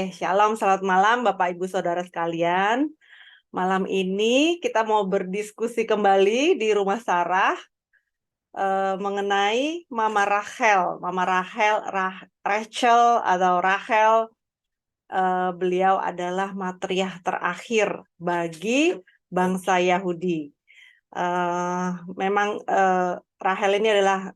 Shalom, selamat malam Bapak Ibu Saudara sekalian. Malam ini kita mau berdiskusi kembali di rumah Sarah mengenai Mama Rachel. Rachel atau Rachel, beliau adalah matriarh terakhir bagi bangsa Yahudi. Memang Rachel ini adalah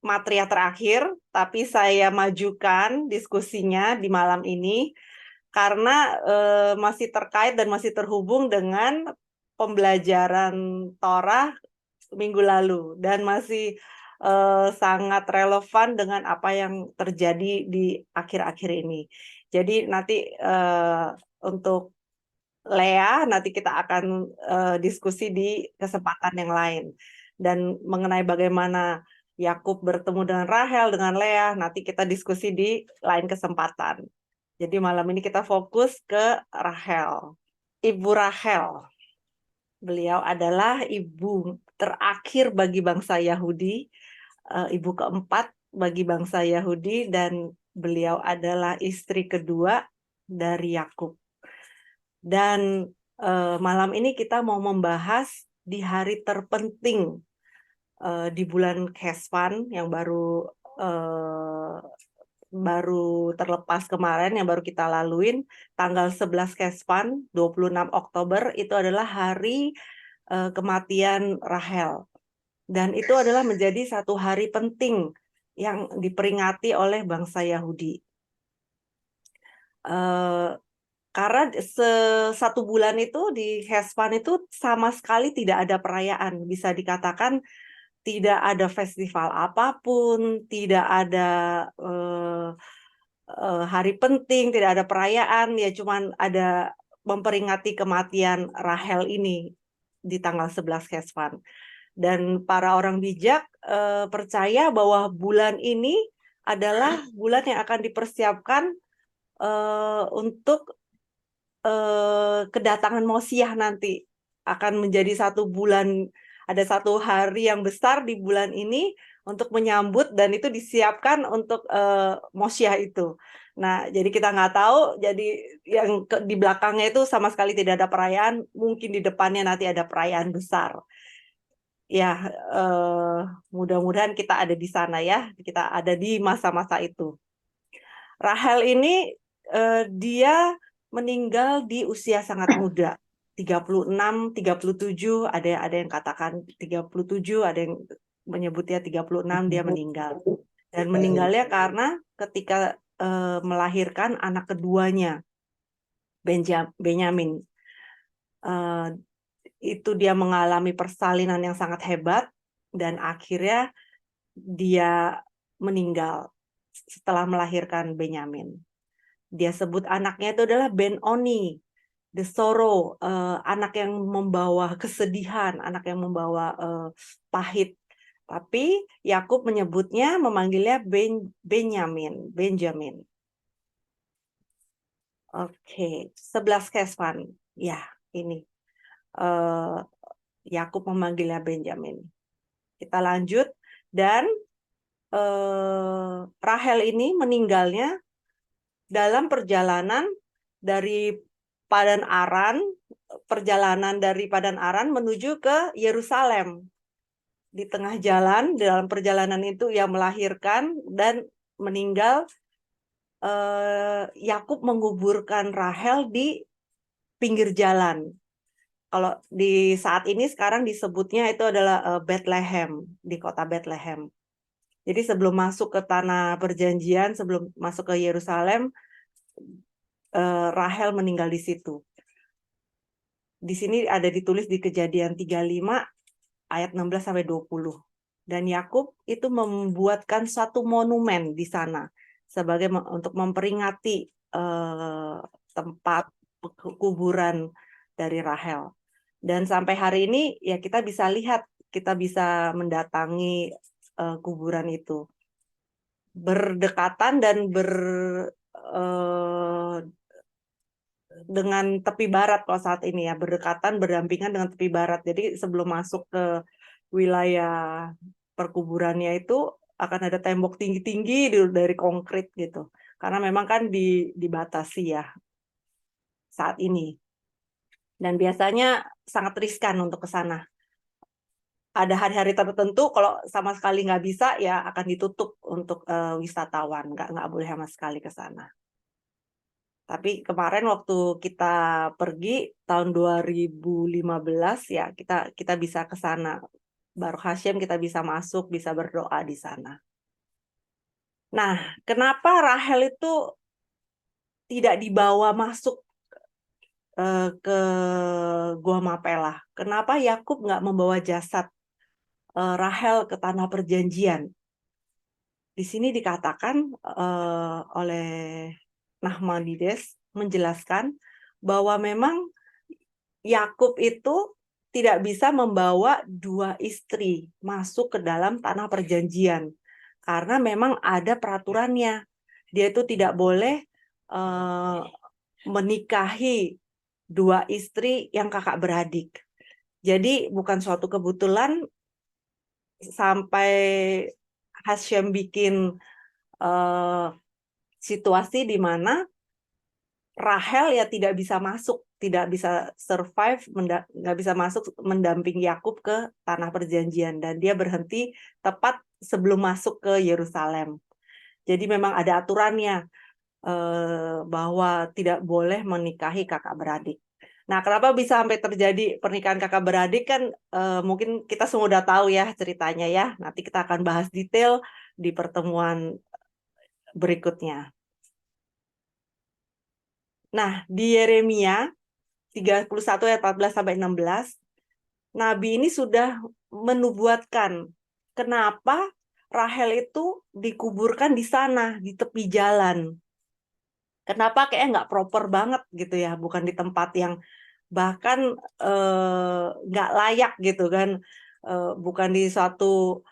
matriarh terakhir, tapi saya majukan diskusinya di malam ini karena masih terkait dan masih terhubung dengan pembelajaran Torah minggu lalu dan masih sangat relevan dengan apa yang terjadi di akhir-akhir ini. Jadi nanti untuk Lea nanti kita akan diskusi di kesempatan yang lain, dan mengenai bagaimana Yakub bertemu dengan Rahel, dengan Lea, nanti kita diskusi di lain kesempatan. Jadi malam ini kita fokus ke Rahel. Ibu Rahel. Beliau adalah ibu terakhir bagi bangsa Yahudi, ibu keempat bagi bangsa Yahudi, dan beliau adalah istri kedua dari Yakub. Dan malam ini kita mau membahas di hari terpenting di bulan Kesvan yang baru terlepas kemarin, yang baru kita laluin, tanggal 11 Kesvan, 26 Oktober, itu adalah hari kematian Rahel. Dan itu adalah menjadi satu hari penting yang diperingati oleh bangsa Yahudi. Karena satu bulan itu di Kesvan itu sama sekali tidak ada perayaan. Bisa dikatakan tidak ada festival apapun, tidak ada hari penting, tidak ada perayaan, ya cuman ada memperingati kematian Rahel ini di tanggal 11 Kesvan. Dan para orang bijak percaya bahwa bulan ini adalah bulan yang akan dipersiapkan untuk kedatangan Mosiah nanti. Akan menjadi satu bulan, ada satu hari yang besar di bulan ini untuk menyambut, dan itu disiapkan untuk Mosiah itu. Nah, jadi kita nggak tahu, jadi yang di belakangnya itu sama sekali tidak ada perayaan, mungkin di depannya nanti ada perayaan besar. Ya, mudah-mudahan kita ada di sana ya, kita ada di masa-masa itu. Rahel ini dia meninggal di usia sangat muda, 36, 37, ada yang katakan 37, ada yang menyebutnya 36 dia meninggal. Dan meninggalnya karena ketika melahirkan anak keduanya, Benyamin. Itu dia mengalami persalinan yang sangat hebat, dan akhirnya dia meninggal setelah melahirkan Benyamin. Dia sebut anaknya itu adalah Ben-Oni, the sorrow, anak yang membawa kesedihan, anak yang membawa pahit. Tapi Yakub memanggilnya Benjamin. Oke, 11 Kesvan. Ya, ini. Yakub memanggilnya Benjamin. Kita lanjut, dan Rahel ini meninggalnya dalam perjalanan dari Padan Aran menuju ke Yerusalem. Di tengah jalan, dalam perjalanan itu ia melahirkan dan meninggal. Yakub menguburkan Rahel di pinggir jalan. Kalau di saat ini sekarang disebutnya itu adalah Bethlehem, di kota Bethlehem. Jadi sebelum masuk ke tanah perjanjian, sebelum masuk ke Yerusalem, Rahel meninggal di situ. Di sini ada ditulis di Kejadian 35 ayat 16 sampai 20. Dan Yakub itu membuatkan satu monumen di sana sebagai untuk memperingati tempat kuburan dari Rahel. Dan sampai hari ini ya kita bisa lihat, kita bisa mendatangi kuburan itu. Berdekatan dan dengan tepi barat kalau saat ini ya, berdekatan, berdampingan dengan tepi barat. Jadi sebelum masuk ke wilayah perkuburannya itu akan ada tembok tinggi-tinggi dari konkrit gitu. karena memang kan dibatasi ya saat ini. Dan biasanya sangat riskan untuk ke sana. Ada hari-hari tertentu kalau sama sekali nggak bisa ya akan ditutup untuk wisatawan, nggak boleh sama sekali ke sana. Tapi kemarin waktu kita pergi tahun 2015 ya kita bisa ke sana. Baruch Hashem kita bisa masuk, bisa berdoa di sana. Nah, kenapa Rahel itu tidak dibawa masuk ke Gua Mapela? Kenapa Yakub nggak membawa jasad Rahel ke tanah perjanjian? Di sini dikatakan oleh Nachmanides menjelaskan bahwa memang Yakub itu tidak bisa membawa dua istri masuk ke dalam tanah perjanjian karena memang ada peraturannya. Dia itu tidak boleh menikahi dua istri yang kakak beradik. Jadi bukan suatu kebetulan sampai Hashem bikin situasi di mana Rahel ya tidak bisa masuk, tidak bisa survive, nggak bisa masuk mendampingi Yakub ke tanah perjanjian, dan dia berhenti tepat sebelum masuk ke Yerusalem. Jadi memang ada aturannya bahwa tidak boleh menikahi kakak beradik. Nah, kenapa bisa sampai terjadi pernikahan kakak beradik kan mungkin kita semua udah tahu ya ceritanya ya. Nanti kita akan bahas detail di pertemuan berikutnya. Nah, di Yeremia 31 ayat 14 sampai 16, Nabi ini sudah menubuatkan kenapa Rahel itu dikuburkan di sana, di tepi jalan. Kenapa kayaknya nggak proper banget gitu ya, bukan di tempat yang bahkan nggak layak gitu kan, bukan di suatu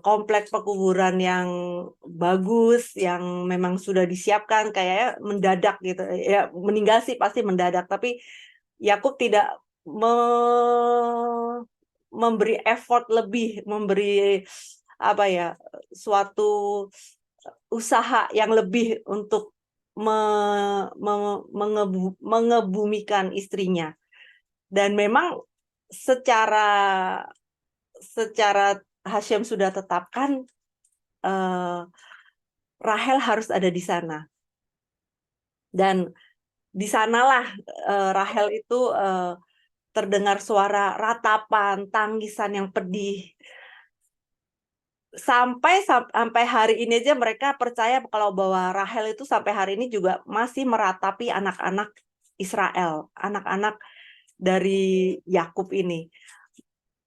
kompleks pekuburan yang bagus, yang memang sudah disiapkan, kayaknya mendadak gitu. Ya meninggal sih pasti mendadak, tapi Yakub tidak memberi effort lebih, memberi apa ya, suatu usaha yang lebih untuk mengebumikan istrinya. Dan memang secara Hashem sudah tetapkan Rahel harus ada di sana. Dan di sanalah Rahel itu terdengar suara ratapan, tangisan yang pedih. Sampai hari ini aja mereka percaya kalau bahwa Rahel itu sampai hari ini juga masih meratapi anak-anak Israel, anak-anak dari Yakub ini.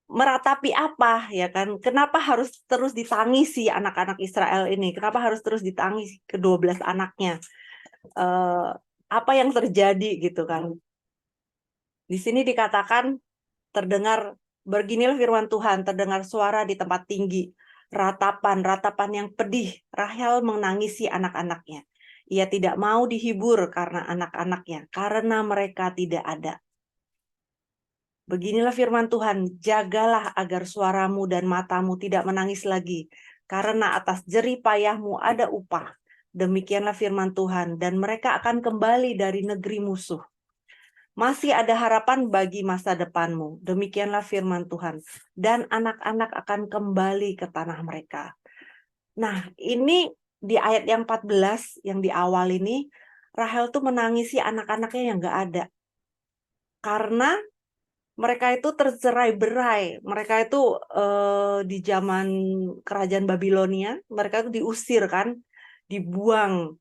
Meratapi apa ya kan? Kenapa harus terus ditangisi anak-anak Israel ini? Kenapa harus terus ditangisi ke-12 anaknya? Apa yang terjadi gitu kan? Di sini dikatakan terdengar, beginilah firman Tuhan, terdengar suara di tempat tinggi, ratapan yang pedih. Rahel menangisi anak-anaknya. Ia tidak mau dihibur karena anak-anaknya, karena mereka tidak ada. Beginilah firman Tuhan, jagalah agar suaramu dan matamu tidak menangis lagi, karena atas jerih payahmu ada upah. Demikianlah firman Tuhan, dan mereka akan kembali dari negeri musuh. Masih ada harapan bagi masa depanmu. Demikianlah firman Tuhan. Dan anak-anak akan kembali ke tanah mereka. Nah, ini di ayat yang 14, yang di awal ini, Rahel tuh menangisi anak-anaknya yang gak ada. Karena mereka itu tercerai-berai. Mereka itu di zaman kerajaan Babilonia, mereka itu diusir kan, dibuang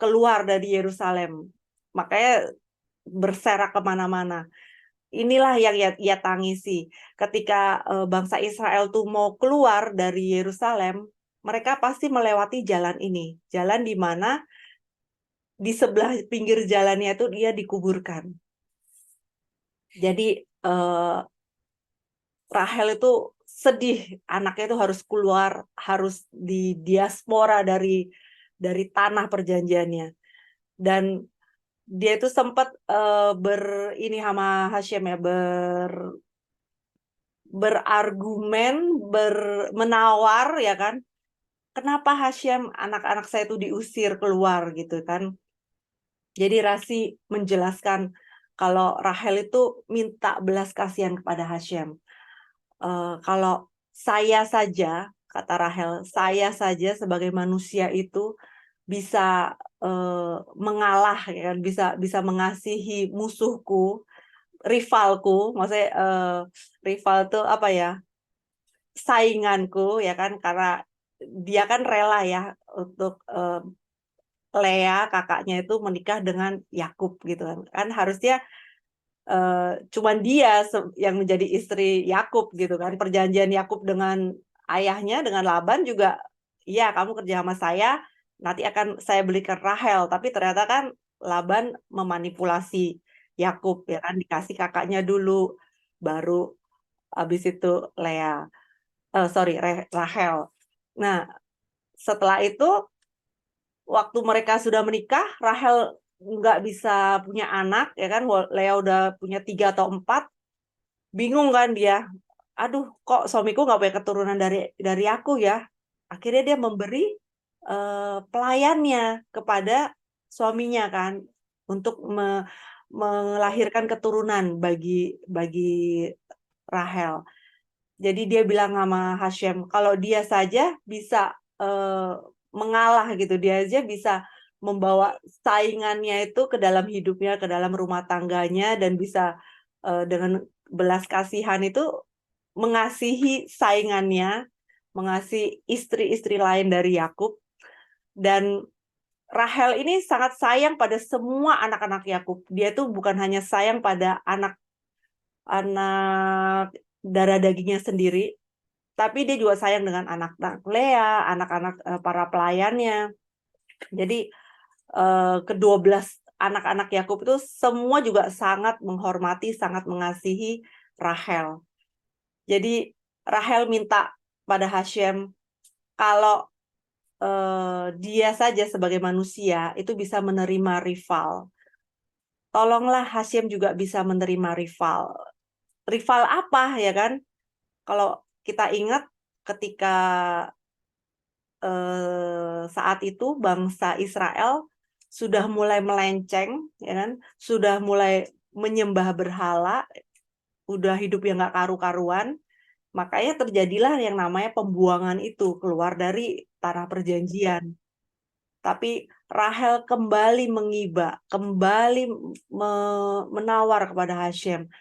keluar dari Yerusalem. Makanya berserak kemana-mana. Inilah yang ia tangisi. Ketika bangsa Israel tuh mau keluar dari Yerusalem, mereka pasti melewati jalan ini. Jalan di mana di sebelah pinggir jalannya itu dia dikuburkan. Jadi Rahel itu sedih, anaknya itu harus keluar, harus di diaspora dari tanah perjanjiannya. Dan dia itu sempat ini sama Hashem ya, berargumen, menawar ya kan, kenapa Hasyim, anak-anak saya itu diusir keluar gitu kan. Jadi Rasi menjelaskan kalau Rahel itu minta belas kasihan kepada Hasyim. Kalau saya saja, kata Rahel, saya saja sebagai manusia itu bisa mengalah, ya kan, bisa mengasihi musuhku, rivalku, maksudnya rival itu apa ya, sainganku, ya kan, karena dia kan rela ya untuk Lea kakaknya itu menikah dengan Yakub gitu kan. Kan harusnya cuman dia yang menjadi istri Yakub gitu kan. Perjanjian Yakub dengan ayahnya, dengan Laban juga, iya kamu kerja sama saya, nanti akan saya belikan Rahel. Tapi ternyata kan Laban memanipulasi Yakub, ya kan, dikasih kakaknya dulu, baru habis itu Lea, Rahel. Nah, setelah itu waktu mereka sudah menikah, Rahel nggak bisa punya anak, ya kan, Lea udah punya 3 atau 4, bingung kan dia. Aduh, kok suamiku nggak punya keturunan dari aku ya. Akhirnya dia memberi pelayannya kepada suaminya kan, untuk melahirkan keturunan bagi Rahel. Jadi dia bilang sama Hasyim, kalau dia saja bisa mengalah gitu, dia aja bisa membawa saingannya itu ke dalam hidupnya, ke dalam rumah tangganya, dan bisa dengan belas kasihan itu mengasihi saingannya, mengasihi istri-istri lain dari Yakub. Dan Rahel ini sangat sayang pada semua anak-anak Yakub. Dia tuh bukan hanya sayang pada anak darah dagingnya sendiri, tapi dia juga sayang dengan anak-anak Lea, anak-anak para pelayannya. Jadi ke-12 anak-anak Yakub itu semua juga sangat menghormati, sangat mengasihi Rahel. Jadi Rahel minta pada Hasyim, kalau dia saja sebagai manusia itu bisa menerima rival, tolonglah Hasyim juga bisa menerima rival. Rival apa, ya kan? Kalau kita ingat ketika saat itu bangsa Israel sudah mulai melenceng, ya kan? Sudah mulai menyembah berhala, udah hidup yang nggak karu-karuan, makanya terjadilah yang namanya pembuangan itu keluar dari tanah perjanjian. Tapi Rahel kembali mengiba, kembali menawar kepada Hasyim,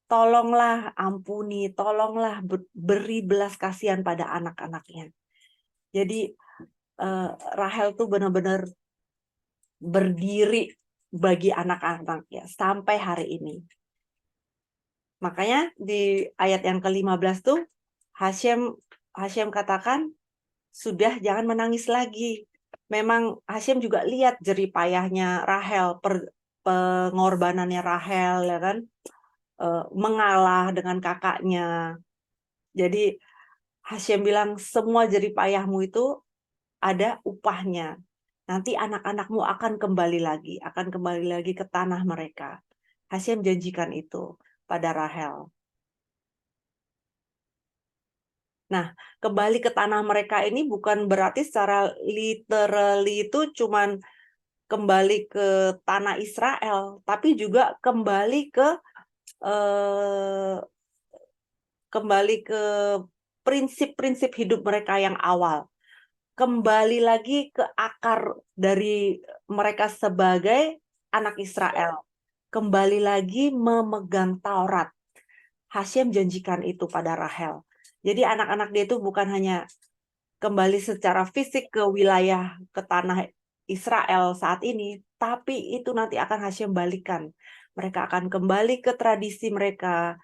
tolonglah ampuni, tolonglah beri belas kasihan pada anak-anaknya. Jadi Rahel tuh benar-benar berdiri bagi anak-anaknya sampai hari ini. Makanya di ayat yang ke-15 tuh Hasyim katakan, sudah jangan menangis lagi. Memang Hasyim juga lihat jerih payahnya Rahel, pengorbanannya Rahel, ya kan, mengalah dengan kakaknya. Jadi Hasyim bilang, semua jerih payahmu itu ada upahnya. Nanti anak-anakmu akan kembali lagi ke tanah mereka. Hasyim janjikan itu pada Rahel. Nah, kembali ke tanah mereka ini bukan berarti secara literally itu cuman kembali ke tanah Israel, tapi juga kembali ke prinsip-prinsip hidup mereka yang awal. Kembali lagi ke akar dari mereka sebagai anak Israel. Kembali lagi memegang Taurat. Hasyim janjikan itu pada Rahel. Jadi anak-anak dia itu bukan hanya kembali secara fisik ke wilayah, ke tanah Israel saat ini, tapi itu nanti akan Hasyim balikan. Mereka akan kembali ke tradisi mereka,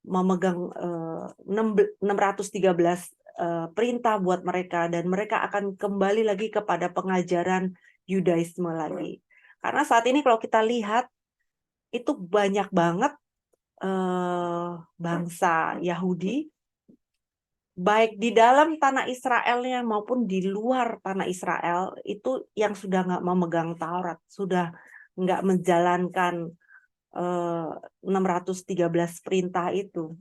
memegang 613 perintah buat mereka, dan mereka akan kembali lagi kepada pengajaran Yudaisme lagi. Karena saat ini kalau kita lihat, itu banyak banget bangsa Yahudi, baik di dalam tanah Israelnya maupun di luar tanah Israel, itu yang sudah nggak memegang Taurat, sudah nggak menjalankan 613 perintah itu.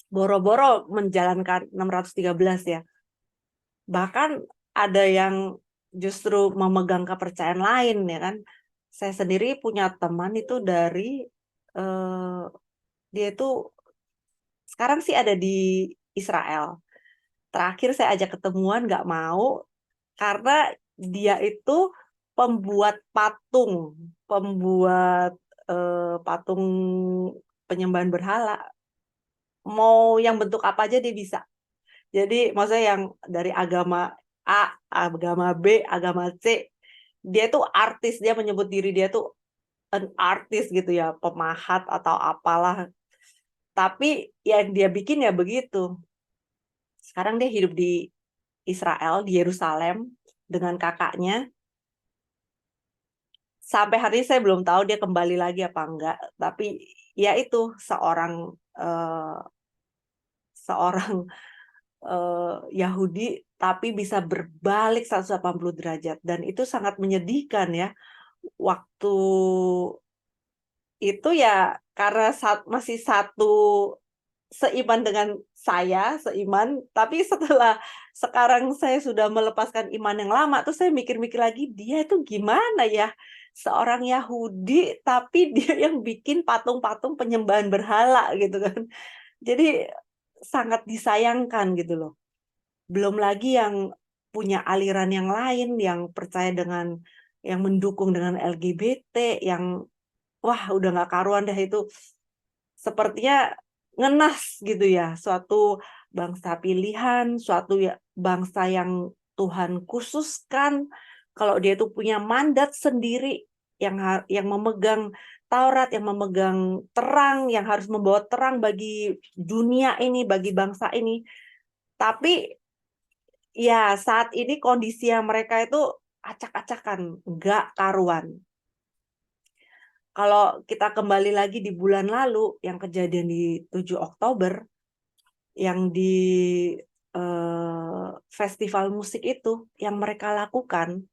Boro-boro menjalankan 613 ya. Bahkan ada yang justru memegang kepercayaan lain, ya kan. Saya sendiri punya teman itu dari dia itu sekarang sih ada di Israel. Terakhir saya ajak ketemuan nggak mau karena dia itu pembuat patung penyembahan berhala. Mau yang bentuk apa aja dia bisa. Jadi maksudnya yang dari agama A, agama B, agama C, dia tuh artis, dia menyebut diri dia tuh an artist gitu ya, pemahat atau apalah. Tapi yang dia bikin ya begitu. Sekarang dia hidup di Israel, di Yerusalem dengan kakaknya. Sampai hari ini saya belum tahu dia kembali lagi apa enggak. Tapi ya itu seorang Yahudi tapi bisa berbalik 180 derajat dan itu sangat menyedihkan ya. Waktu itu ya karena masih seiman dengan saya, seiman, tapi setelah sekarang saya sudah melepaskan iman yang lama, tuh saya mikir-mikir lagi, dia itu gimana ya? Seorang Yahudi, tapi dia yang bikin patung-patung penyembahan berhala gitu kan. Jadi sangat disayangkan gitu loh. Belum lagi yang punya aliran yang lain, yang percaya dengan, yang mendukung dengan LGBT, yang wah udah nggak karuan dah itu. Sepertinya ngenas gitu ya, suatu bangsa pilihan, suatu bangsa yang Tuhan khususkan, kalau dia tuh punya mandat sendiri yang memegang Taurat, yang memegang terang, yang harus membawa terang bagi dunia ini, bagi bangsa ini. Tapi ya saat ini kondisi yang mereka itu acak-acakan, nggak karuan. Kalau kita kembali lagi di bulan lalu, yang kejadian di 7 Oktober, yang di festival musik itu, yang mereka lakukan,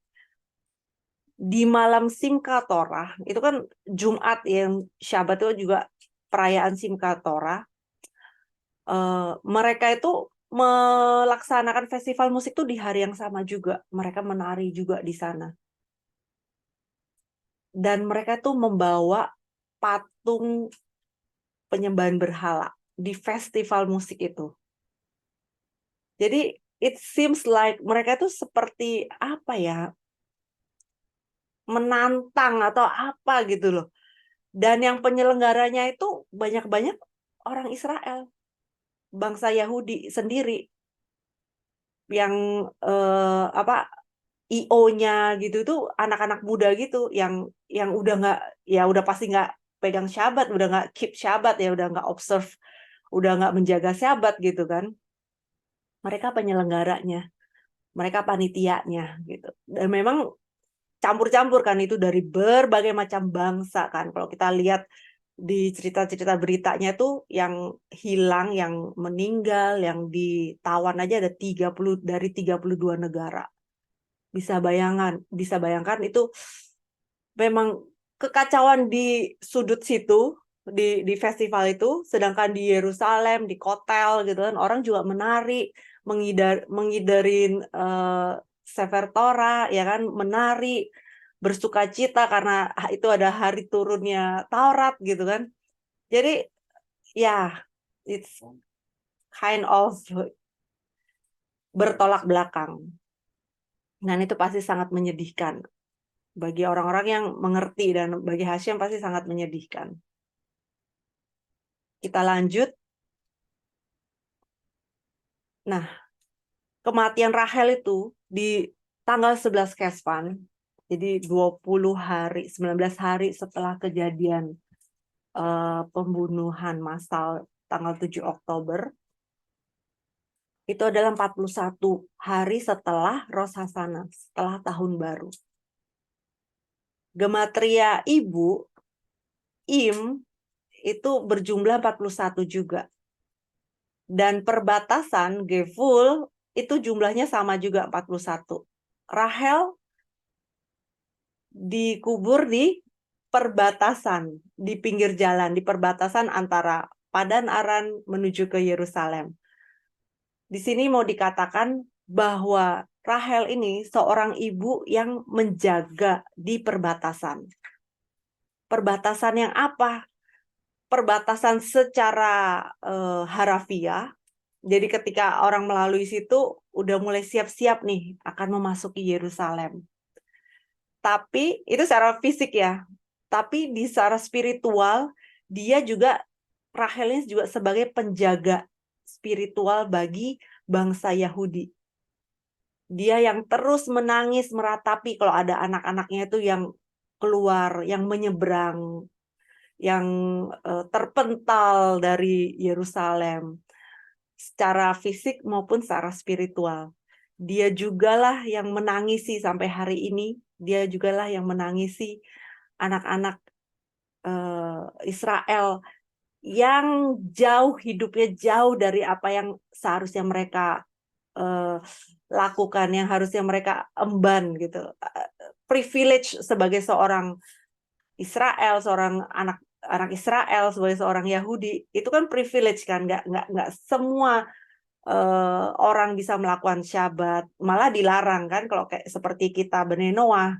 di malam Simchat Torah, itu kan Jumat, yang Syabat itu juga perayaan Simchat Torah, mereka itu melaksanakan festival musik itu di hari yang sama juga. Mereka menari juga di sana. Dan mereka tuh membawa patung penyembahan berhala di festival musik itu. Jadi it seems like mereka tuh seperti apa ya, menantang atau apa gitu loh. Dan yang penyelenggaranya itu banyak-banyak orang Israel, bangsa Yahudi sendiri, yang apa, IO-nya gitu tuh anak-anak muda gitu, yang udah nggak, ya udah pasti nggak pegang Syabat, udah nggak keep Syabat ya, udah nggak observe, udah nggak menjaga Syabat gitu kan. Mereka penyelenggaranya, mereka panitianya gitu. Dan memang campur-campur kan, itu dari berbagai macam bangsa kan. Kalau kita lihat di cerita-cerita beritanya tuh yang hilang, yang meninggal, yang ditawan aja ada 30 dari 32 negara. Bisa bayangkan itu memang kekacauan di sudut situ, di festival itu, sedangkan di Yerusalem, di kotel gitu kan, orang juga menari, mengidarin Sefer Torah, ya kan, menari, bersukacita karena itu ada hari turunnya Taurat gitu kan. Jadi ya, it's kind of bertolak belakang. Dan itu pasti sangat menyedihkan bagi orang-orang yang mengerti, dan bagi Hasyim pasti sangat menyedihkan. Kita lanjut. Nah, kematian Rahel itu di tanggal 11 Kesvan, jadi 20 hari, 19 hari setelah kejadian pembunuhan massal tanggal 7 Oktober, itu adalah 41 hari setelah Rosh Hashanah, setelah tahun baru. Gematria ibu, Im, itu berjumlah 41 juga. Dan perbatasan Gevul itu jumlahnya sama juga 41. Rahel dikubur di perbatasan, di pinggir jalan, di perbatasan antara Padan Aram menuju ke Yerusalem. Di sini mau dikatakan bahwa Rahel ini seorang ibu yang menjaga di perbatasan. Perbatasan yang apa? Perbatasan secara harafiah. Jadi ketika orang melalui situ udah mulai siap-siap nih akan memasuki Yerusalem. Tapi itu secara fisik ya. Tapi di secara spiritual dia juga, Rahel ini juga sebagai penjaga spiritual bagi bangsa Yahudi. Dia yang terus menangis meratapi kalau ada anak-anaknya itu yang keluar, yang menyeberang, yang terpental dari Yerusalem secara fisik maupun secara spiritual. Dia jugalah yang menangisi sampai hari ini, dia jugalah yang menangisi anak-anak Israel yang jauh hidupnya jauh dari apa yang seharusnya mereka lakukan, yang harusnya mereka emban gitu. Privilege sebagai seorang Israel, seorang anak Israel, sebagai seorang Yahudi, itu kan privilege kan, nggak semua orang bisa melakukan Syabat, malah dilarang kan kalau kayak seperti kita Bene Noah,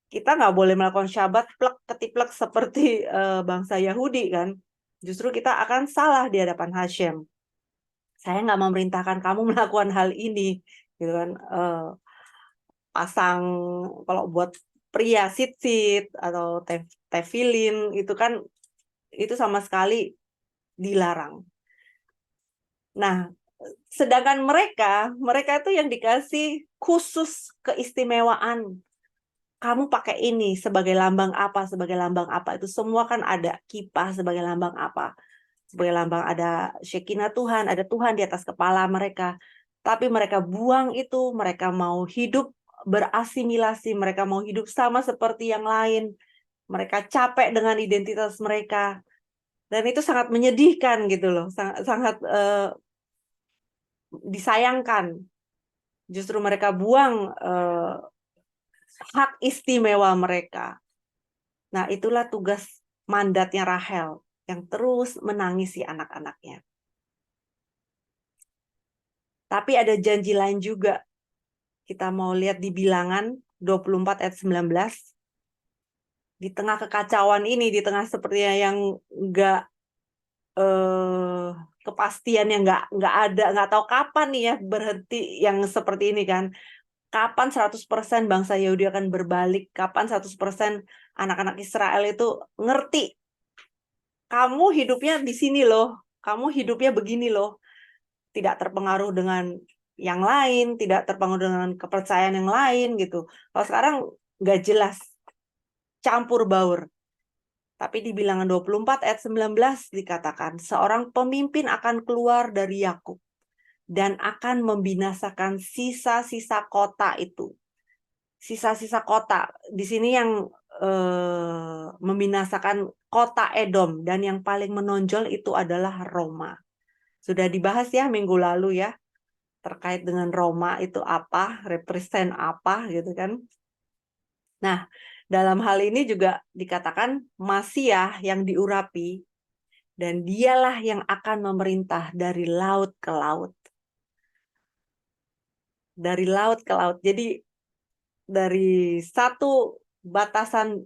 kita nggak boleh melakukan Syabat plek ketiplek seperti bangsa Yahudi kan, justru kita akan salah di hadapan Hashem. Saya nggak memerintahkan kamu melakukan hal ini, gitu kan. Pasang kalau buat pria sit atau tefilin itu kan itu sama sekali dilarang. Nah, sedangkan mereka itu yang dikasih khusus keistimewaan. Kamu pakai ini sebagai lambang apa, sebagai lambang apa. Itu semua kan ada kipas sebagai lambang apa. Sebagai lambang ada Shekinah Tuhan, ada Tuhan di atas kepala mereka. Tapi mereka buang itu, mereka mau hidup berasimilasi, mereka mau hidup sama seperti yang lain. Mereka capek dengan identitas mereka. Dan itu sangat menyedihkan gitu loh, sangat disayangkan. Justru mereka buang hak istimewa mereka. Nah, itulah tugas mandatnya Rahel yang terus menangisi anak-anaknya. Tapi ada janji lain juga. Kita mau lihat di Bilangan 24 ayat 19. Di tengah kekacauan ini, di tengah sepertinya yang enggak kepastian yang nggak ada, nggak tahu kapan nih ya berhenti yang seperti ini kan. Kapan 100% bangsa Yahudi akan berbalik? Kapan 100% anak-anak Israel itu ngerti? Kamu hidupnya di sini loh. Kamu hidupnya begini loh. Tidak terpengaruh dengan yang lain, tidak terpengaruh dengan kepercayaan yang lain gitu. Kalau sekarang nggak jelas, campur baur. Tapi di Bilangan 24 ayat 19 dikatakan, seorang pemimpin akan keluar dari Yakub dan akan membinasakan sisa-sisa kota itu. Sisa-sisa kota. Di sini yang membinasakan kota Edom, dan yang paling menonjol itu adalah Roma. Sudah dibahas ya minggu lalu ya, terkait dengan Roma itu apa, represent apa gitu kan. Nah, dalam hal ini juga dikatakan Masiah yang diurapi, dan dialah yang akan memerintah dari laut ke laut. Dari laut ke laut. Jadi dari satu batasan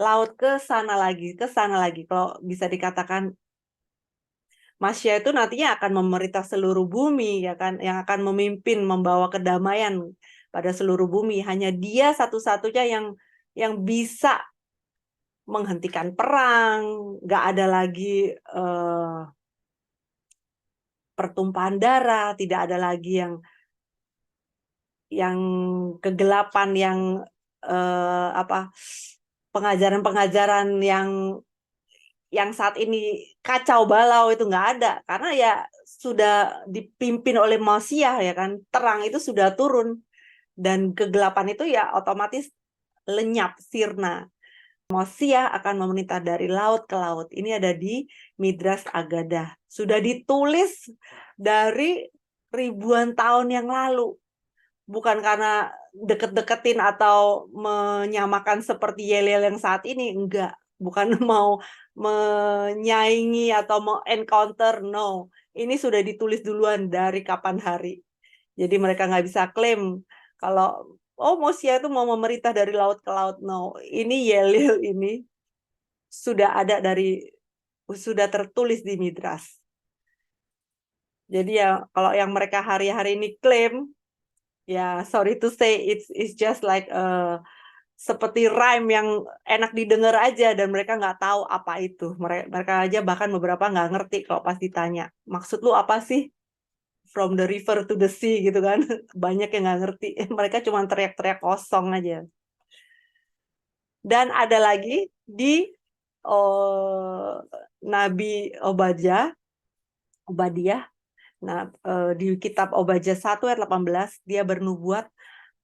laut ke sana lagi, ke sana lagi. Kalau bisa dikatakan Masiah itu nantinya akan memerintah seluruh bumi, ya kan, yang akan memimpin, membawa kedamaian pada seluruh bumi. Hanya dia satu-satunya yang bisa menghentikan perang, nggak ada lagi pertumpahan darah, tidak ada lagi yang kegelapan, yang pengajaran-pengajaran yang saat ini kacau balau itu nggak ada, karena ya sudah dipimpin oleh Masiah ya kan, terang itu sudah turun dan kegelapan itu ya otomatis lenyap, sirna. Masiah akan memerintah dari laut ke laut. Ini ada di Midrash Agadah. Sudah ditulis dari ribuan tahun yang lalu. Bukan karena deket-deketin atau menyamakan seperti Yel-Yel yang saat ini. Enggak. Bukan mau menyaingi atau mau encounter. No. Ini sudah ditulis duluan dari kapan hari. Jadi mereka nggak bisa klaim Kalau Mosia itu mau memerintah dari laut ke laut, no. Ini Yelil ini sudah tertulis di Midras. Jadi ya kalau yang mereka hari-hari ini klaim, ya sorry to say, it's just like seperti rhyme yang enak didengar aja dan mereka nggak tahu apa itu. Mereka aja bahkan beberapa nggak ngerti kalau pas ditanya, maksud lu apa sih? From the river to the sea gitu kan. Banyak yang nggak ngerti. Mereka cuma teriak-teriak kosong aja. Dan ada lagi di Nabi Obadiah. Nah, di kitab Obadiah 1 ayat 18, dia bernubuat,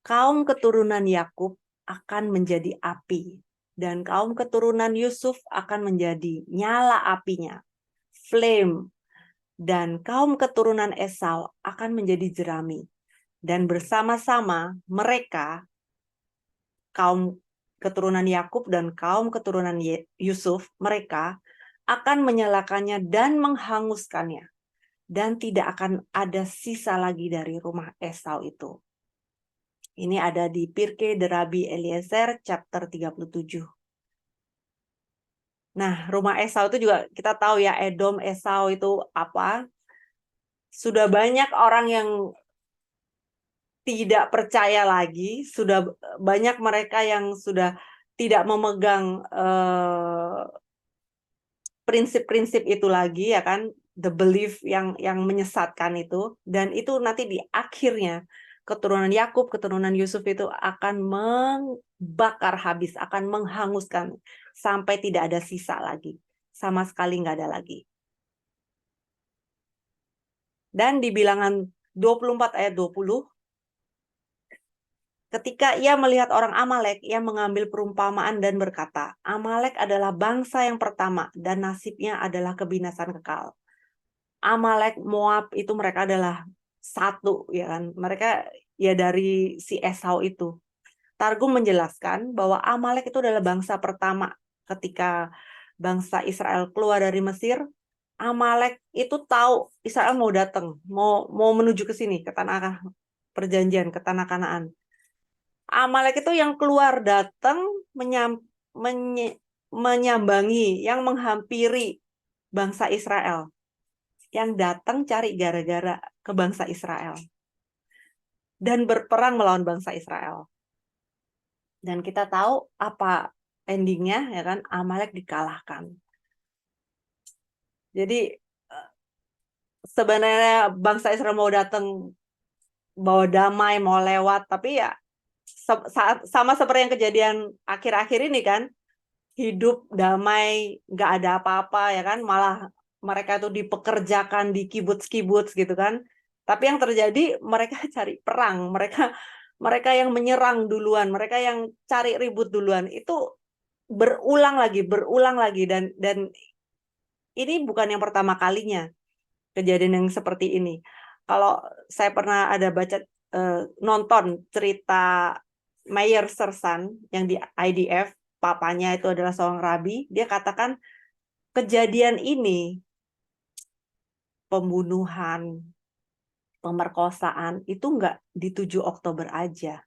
kaum keturunan Yakub akan menjadi api, dan kaum keturunan Yusuf akan menjadi nyala apinya, flame, dan kaum keturunan Esau akan menjadi jerami. Dan bersama-sama mereka, kaum keturunan Yakub dan kaum keturunan Yusuf, mereka akan menyalakannya dan menghanguskannya. Dan tidak akan ada sisa lagi dari rumah Esau itu. Ini ada di Pirkei de Rabbi Eliezer, chapter 37. Nah, rumah Esau itu juga kita tahu ya, Edom, Esau itu apa. Sudah banyak orang yang tidak percaya lagi, sudah banyak mereka yang sudah tidak memegang prinsip-prinsip itu lagi, ya kan, the belief yang menyesatkan itu, dan itu nanti di akhirnya keturunan Yakub, keturunan Yusuf itu akan membakar habis, akan menghanguskan sampai tidak ada sisa lagi, sama sekali nggak ada lagi. Dan di Bilangan 24 ayat 20, ketika ia melihat orang Amalek, ia mengambil perumpamaan dan berkata, Amalek adalah bangsa yang pertama dan nasibnya adalah kebinasan kekal. Amalek, Moab itu mereka adalah satu, ya kan? Mereka ya dari si Esau itu. Targum menjelaskan bahwa Amalek itu adalah bangsa pertama ketika bangsa Israel keluar dari Mesir. Amalek itu tahu Israel mau datang, mau menuju ke sini, ke tanah perjanjian, ke tanah Kanaan. Amalek itu yang keluar datang menyambangi, yang menghampiri bangsa Israel, yang datang cari gara-gara ke bangsa Israel dan berperang melawan bangsa Israel. Dan kita tahu apa endingnya, ya kan? Amalek dikalahkan. Jadi sebenarnya bangsa Israel mau datang bawa damai, mau lewat, tapi ya sama seperti yang kejadian akhir-akhir ini kan, hidup damai, nggak ada apa-apa, ya kan, malah mereka tuh dipekerjakan di kibuts-kibuts gitu kan. Tapi yang terjadi mereka cari perang, mereka yang menyerang duluan, mereka yang cari ribut duluan. Itu berulang lagi dan ini bukan yang pertama kalinya kejadian yang seperti ini. Kalau saya pernah ada baca nonton cerita Meyer Sersan yang di IDF, papanya itu adalah seorang rabi, dia katakan kejadian ini, pembunuhan, pemerkosaan, itu nggak di 7 Oktober aja.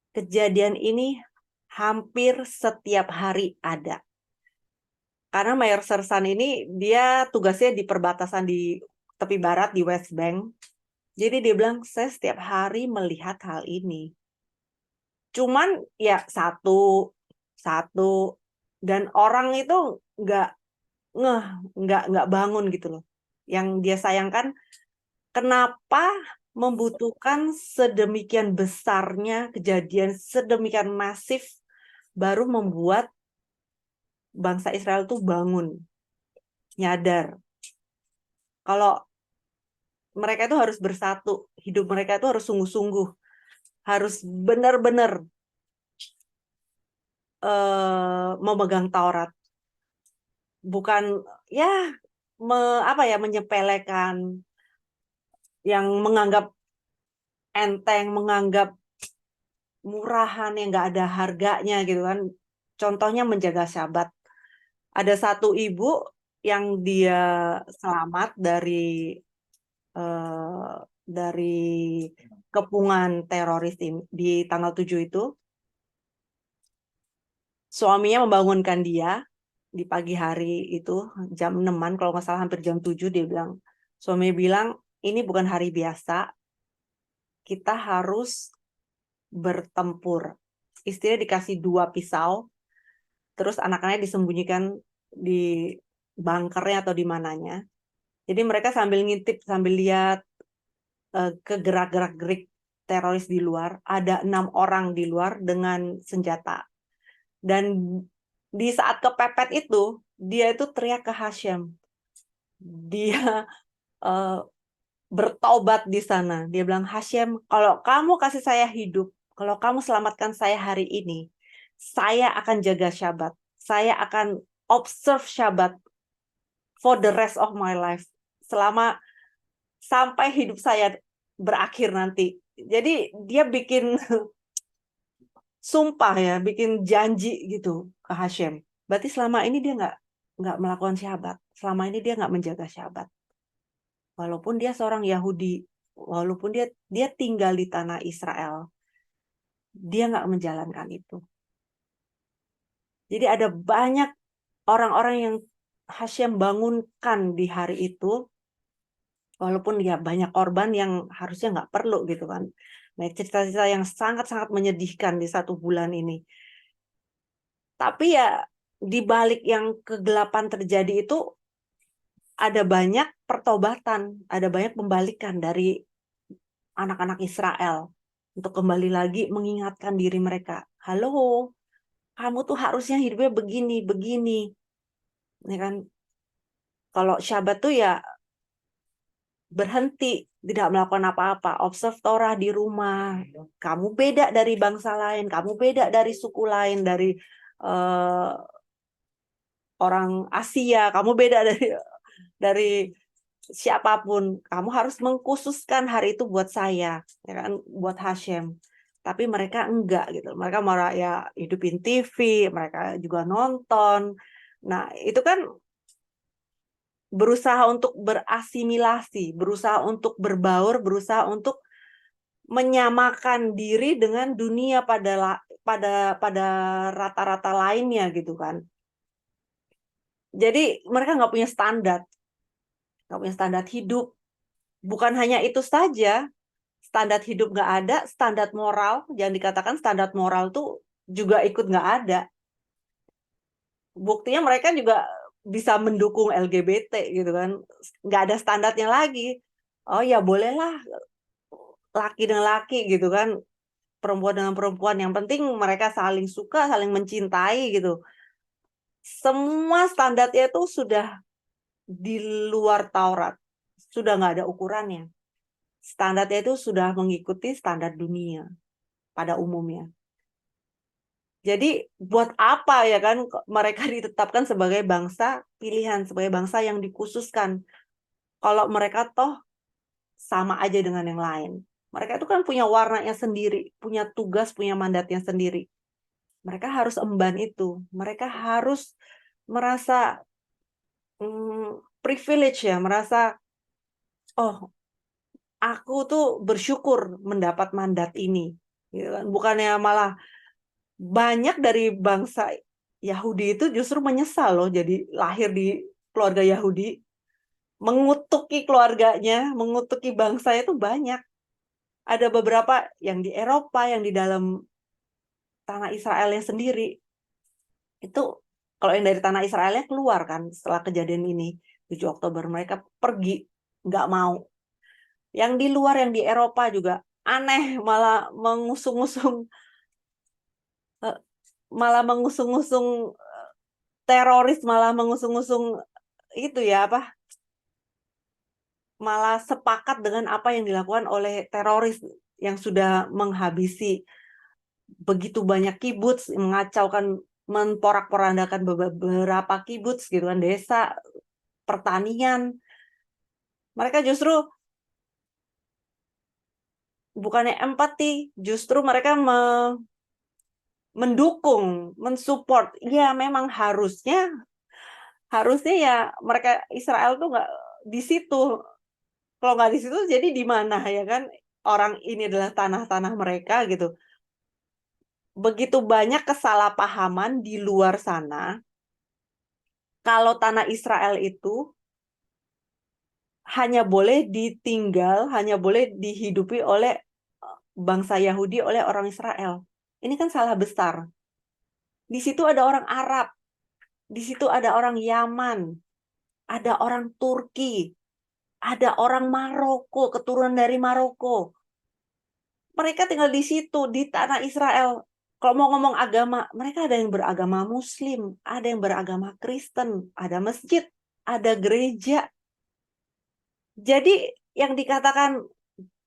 Kejadian ini hampir setiap hari ada. Karena Meyer Sersan ini, dia tugasnya di perbatasan di tepi barat, di West Bank. Jadi dia bilang, saya setiap hari melihat hal ini. Cuman ya satu, dan orang itu nggak bangun gitu loh. Yang dia sayangkan, kenapa membutuhkan sedemikian besarnya kejadian, sedemikian masif, baru membuat bangsa Israel tuh bangun, nyadar. Kalau mereka itu harus bersatu, hidup mereka itu harus sungguh-sungguh, harus benar-benar memegang Taurat, bukan ya menyepelekan, yang menganggap enteng, menganggap murahan, yang nggak ada harganya gitu kan. Contohnya menjaga Syabat. Ada satu ibu yang dia selamat dari dari kepungan teroris ini, di tanggal 7 itu, suaminya membangunkan dia di pagi hari itu, jam 6-an, kalau nggak salah hampir jam 7, suami bilang, ini bukan hari biasa, kita harus bertempur. Istrinya dikasih 2 pisau, terus anak-anaknya disembunyikan di bunkernya atau di mananya. Jadi mereka sambil ngintip, sambil lihat ke gerak-gerik teroris di luar. Ada 6 orang di luar dengan senjata. Dan di saat kepepet itu, dia itu teriak ke Hashim. Dia bertobat di sana. Dia bilang, Hashim, kalau kamu kasih saya hidup, kalau kamu selamatkan saya hari ini, saya akan jaga Syabat. Saya akan observe Syabat for the rest of my life. Sampai hidup saya berakhir nanti. Jadi dia bikin sumpah ya, bikin janji gitu ke Hashim. Berarti selama ini dia nggak melakukan Syabat. Selama ini dia nggak menjaga Syabat. Walaupun dia seorang Yahudi, walaupun dia tinggal di tanah Israel, dia nggak menjalankan itu. Jadi ada banyak orang-orang yang Hashim bangunkan di hari itu, walaupun ya banyak korban yang harusnya nggak perlu gitu kan. Banyak cerita-cerita yang sangat-sangat menyedihkan di 1 bulan ini. Tapi ya di balik yang kegelapan terjadi itu ada banyak pertobatan, ada banyak pembalikan dari anak-anak Israel untuk kembali lagi mengingatkan diri mereka. Halo, kamu tuh harusnya hidupnya begini, begini. Ya kan? Kalau Syabat tuh ya berhenti, tidak melakukan apa-apa, observe Torah di rumah. Kamu beda dari bangsa lain, kamu beda dari suku lain, dari orang Asia, kamu beda dari siapapun. Kamu harus mengkhususkan hari itu buat saya, ya kan, buat Hashim. Tapi mereka enggak gitu. Mereka malah ya hidupin TV, mereka juga nonton. Nah, itu kan berusaha untuk berasimilasi, berusaha untuk berbaur, berusaha untuk menyamakan diri dengan dunia pada rata-rata lainnya gitu kan. Jadi mereka nggak punya standar hidup. Bukan hanya itu saja, standar hidup nggak ada, standar moral, jangan dikatakan standar moral tuh juga ikut nggak ada. Buktinya mereka juga bisa mendukung LGBT gitu kan, nggak ada standarnya lagi. Oh ya bolehlah laki dengan laki gitu kan, perempuan dengan perempuan, yang penting mereka saling suka, saling mencintai gitu. Semua standarnya itu sudah di luar Taurat, sudah nggak ada ukurannya. Standarnya itu sudah mengikuti standar dunia pada umumnya. Jadi buat apa ya kan mereka ditetapkan sebagai bangsa pilihan, sebagai bangsa yang dikhususkan, kalau mereka toh sama aja dengan yang lain. Mereka itu kan punya warnanya sendiri, punya tugas, punya mandatnya sendiri. Mereka harus emban itu. Mereka harus merasa privilege ya, merasa, oh aku tuh bersyukur mendapat mandat ini. Gitu kan. Bukannya malah banyak dari bangsa Yahudi itu justru menyesal loh jadi lahir di keluarga Yahudi, mengutuki keluarganya, mengutuki bangsa itu banyak. Ada beberapa yang di Eropa, yang di dalam tanah Israelnya sendiri. Itu kalau yang dari tanah Israelnya keluar kan setelah kejadian ini 7 Oktober, mereka pergi, nggak mau. Yang di luar, yang di Eropa juga aneh, malah mengusung-usung teroris, malah mengusung-usung itu ya apa, malah sepakat dengan apa yang dilakukan oleh teroris yang sudah menghabisi begitu banyak kibuts, mengacaukan, memporak-porandakan beberapa kibuts gitu kan, desa, pertanian. Mereka justru bukannya empati, justru mereka mendukung, mensupport. Ya memang harusnya ya mereka Israel tuh nggak di situ Kalau nggak di situ, jadi di mana ya kan? Orang ini adalah tanah-tanah mereka gitu. Begitu banyak kesalahpahaman di luar sana. Kalau tanah Israel itu hanya boleh ditinggal, hanya boleh dihidupi oleh bangsa Yahudi, oleh orang Israel. Ini kan salah besar. Di situ ada orang Arab, di situ ada orang Yaman, ada orang Turki, ada orang Maroko, keturunan dari Maroko. Mereka tinggal di situ, di tanah Israel. Kalau mau ngomong agama, mereka ada yang beragama Muslim, ada yang beragama Kristen, ada masjid, ada gereja. Jadi yang dikatakan,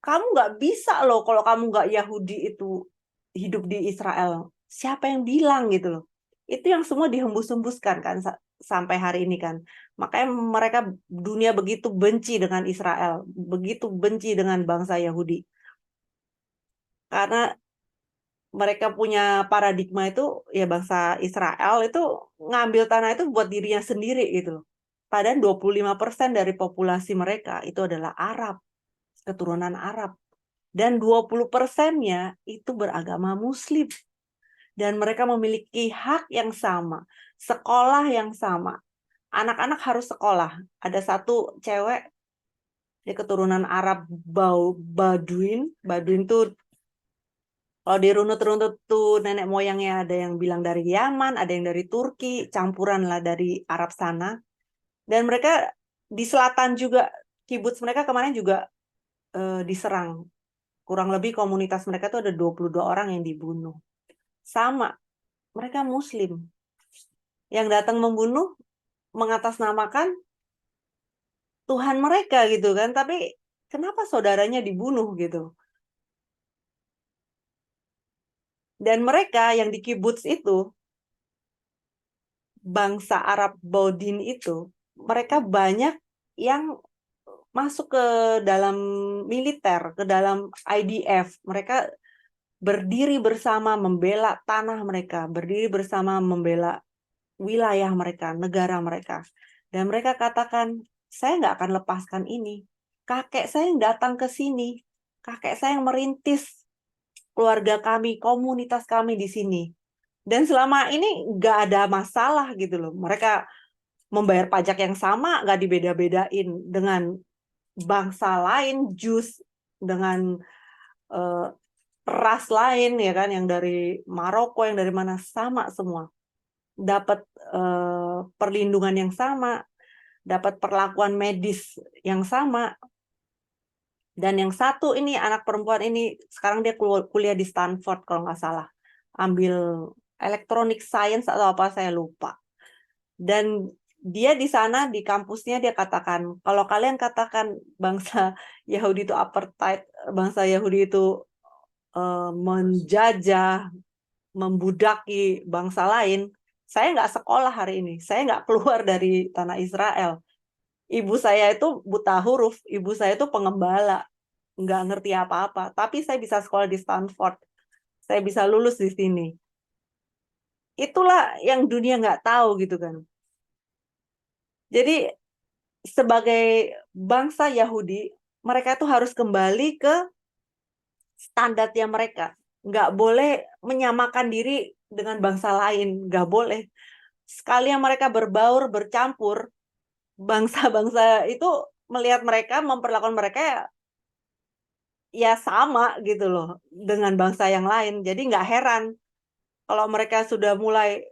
kamu nggak bisa loh kalau kamu nggak Yahudi itu hidup di Israel. Siapa yang bilang gitu loh. Itu yang semua dihembus-hembuskan kan sampai hari ini kan. Makanya mereka, dunia begitu benci dengan Israel, begitu benci dengan bangsa Yahudi. Karena mereka punya paradigma itu, ya bangsa Israel itu ngambil tanah itu buat dirinya sendiri gitu loh. Padahal 25% dari populasi mereka itu adalah Arab, keturunan Arab. Dan 20%-nya itu beragama Muslim. Dan mereka memiliki hak yang sama, sekolah yang sama. Anak-anak harus sekolah. Ada satu cewek, dia keturunan Arab Baduin. Baduin tuh, kalau dirunut-runut tuh nenek moyangnya ada yang bilang dari Yaman, ada yang dari Turki, campuran lah dari Arab sana. Dan mereka di selatan juga, kibuts mereka kemarin juga diserang. Kurang lebih komunitas mereka tuh ada 22 orang yang dibunuh. Sama, mereka Muslim. Yang datang membunuh mengatasnamakan Tuhan mereka gitu kan. Tapi kenapa saudaranya dibunuh gitu? Dan mereka yang di kibuts itu, bangsa Arab Baudin itu, mereka banyak yang masuk ke dalam militer, ke dalam IDF. Mereka berdiri bersama membela tanah mereka, berdiri bersama membela wilayah mereka, negara mereka. Dan mereka katakan, saya nggak akan lepaskan ini. Kakek saya yang datang ke sini, kakek saya yang merintis keluarga kami, komunitas kami di sini. Dan selama ini nggak ada masalah gitu loh. Mereka membayar pajak yang sama, nggak dibeda-bedain dengan bangsa lain, Jews dengan eh, ras lain ya kan, yang dari Maroko, yang dari mana, sama semua. Dapat perlindungan yang sama, dapat perlakuan medis yang sama. Dan yang satu ini, anak perempuan ini, sekarang dia kuliah di Stanford kalau nggak salah. Ambil electronic science atau apa, saya lupa. Dan dia di sana, di kampusnya dia katakan, kalau kalian katakan bangsa Yahudi itu apartheid, bangsa Yahudi itu menjajah, membudaki bangsa lain, saya nggak sekolah hari ini, saya nggak keluar dari tanah Israel. Ibu saya itu buta huruf, ibu saya itu pengembala, nggak ngerti apa-apa. Tapi saya bisa sekolah di Stanford, saya bisa lulus di sini. Itulah yang dunia nggak tahu gitu kan. Jadi sebagai bangsa Yahudi, mereka tuh harus kembali ke standarnya mereka. Nggak boleh menyamakan diri dengan bangsa lain, nggak boleh. Sekali yang mereka berbaur, bercampur, bangsa-bangsa itu melihat mereka, memperlakukan mereka ya sama gitu loh dengan bangsa yang lain. Jadi nggak heran kalau mereka sudah mulai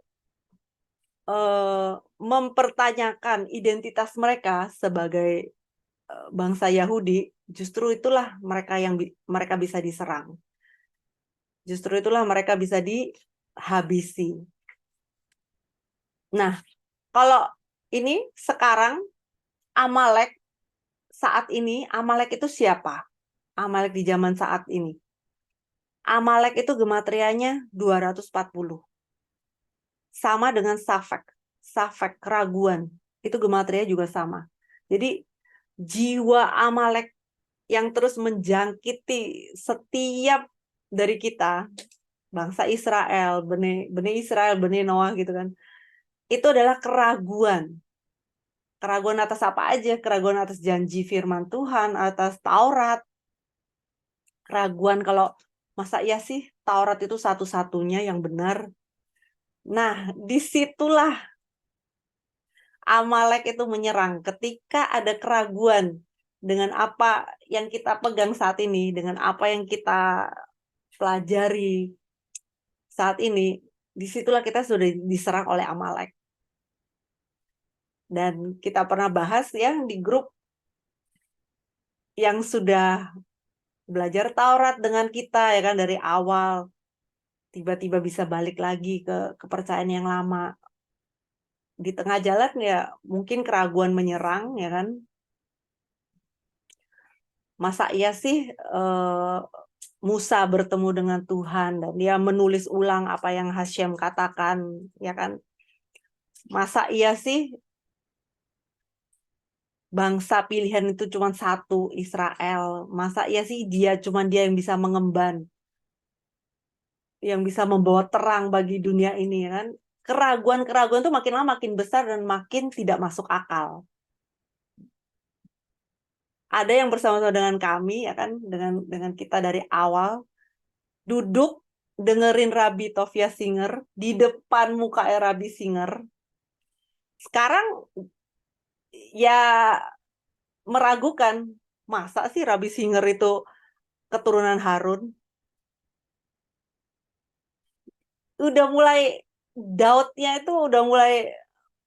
mempertanyakan identitas mereka sebagai bangsa Yahudi, justru itulah mereka yang mereka bisa diserang. Justru itulah mereka bisa dihabisi. Nah, kalau ini sekarang Amalek saat ini, Amalek itu siapa? Amalek di zaman saat ini. Amalek itu gematrianya 240. Sama dengan Safek. Safek, keraguan. Itu gematrianya juga sama. Jadi jiwa Amalek yang terus menjangkiti setiap dari kita, bangsa Israel, Bani Israel, Bani Noah gitu kan, itu adalah keraguan. Keraguan atas apa aja? Keraguan atas janji firman Tuhan, atas Taurat. Keraguan kalau masa iya sih Taurat itu satu-satunya yang benar. Nah, disitulah Amalek itu menyerang ketika ada keraguan dengan apa yang kita pegang saat ini, dengan apa yang kita pelajari saat ini. Disitulah kita sudah diserang oleh Amalek. Dan kita pernah bahas ya di grup yang sudah belajar Taurat dengan kita ya kan dari awal, tiba-tiba bisa balik lagi ke kepercayaan yang lama. Di tengah jalan ya mungkin keraguan menyerang ya kan. Masa iya sih Musa bertemu dengan Tuhan dan dia menulis ulang apa yang Hashem katakan ya kan. Masa iya sih bangsa pilihan itu cuma satu, Israel. Masa iya sih cuma dia yang bisa mengemban, yang bisa membawa terang bagi dunia ini ya kan. Keraguan-keraguan itu makin lama makin besar dan makin tidak masuk akal. Ada yang bersama-sama dengan kami ya kan, dengan kita dari awal duduk dengerin Rabbi Tovia Singer di depan muka Rabbi Singer. Sekarang ya meragukan, masa sih Rabbi Singer itu keturunan Harun? Udah mulai doubtnya itu udah mulai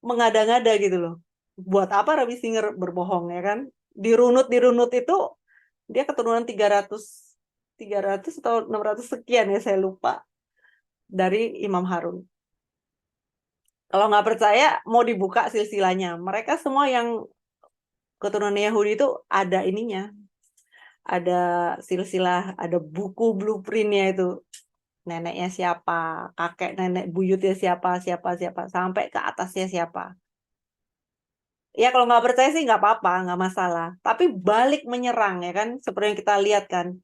mengada-ngada gitu loh. Buat apa Rabbi Singer berbohong ya kan? Dirunut itu dia keturunan 300 atau 600 sekian ya saya lupa dari Imam Harun. Kalau nggak percaya mau dibuka silsilahnya. Mereka semua yang keturunan Yahudi itu ada ininya, ada silsilah, ada buku blueprintnya itu. Neneknya siapa, kakek nenek buyutnya siapa, siapa, sampai ke atasnya siapa. Ya kalau nggak percaya sih nggak apa-apa, nggak masalah. Tapi balik menyerang ya kan, seperti yang kita lihat kan,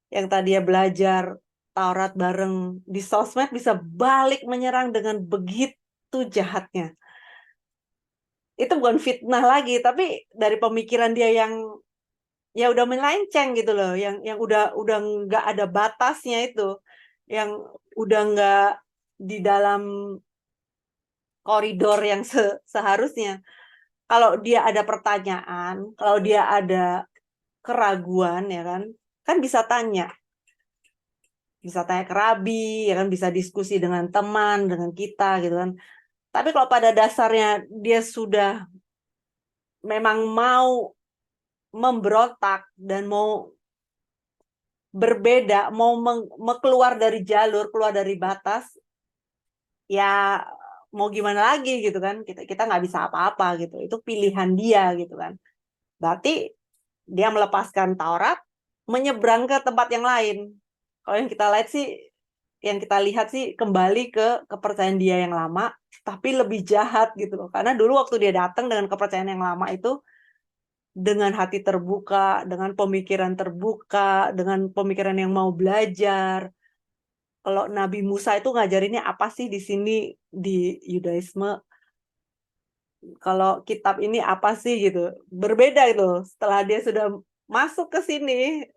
yang tadi ya belajar Taurat bareng di sosmed bisa balik menyerang dengan begitu jahatnya. Itu bukan fitnah lagi, tapi dari pemikiran dia yang ya udah melenceng gitu loh, yang udah nggak ada batasnya itu, yang udah nggak di dalam koridor yang seharusnya. Kalau dia ada pertanyaan, kalau dia ada keraguan ya kan bisa tanya ke Rabi, ya kan bisa diskusi dengan teman, dengan kita gitu kan. Tapi kalau pada dasarnya dia sudah memang mau memberontak dan mau berbeda, mau keluar dari jalur, keluar dari batas, ya mau gimana lagi gitu kan? Kita nggak bisa apa-apa gitu. Itu pilihan dia gitu kan. Berarti dia melepaskan Taurat, menyeberang ke tempat yang lain. Kalau yang kita lihat sih kembali ke kepercayaan dia yang lama, tapi lebih jahat gitu loh. Karena dulu waktu dia datang dengan kepercayaan yang lama itu, dengan hati terbuka, dengan pemikiran terbuka, dengan pemikiran yang mau belajar. Kalau Nabi Musa itu ngajarinnya apa sih di sini di Yudaisme? Kalau kitab ini apa sih gitu? Berbeda itu. Setelah dia sudah masuk ke sini,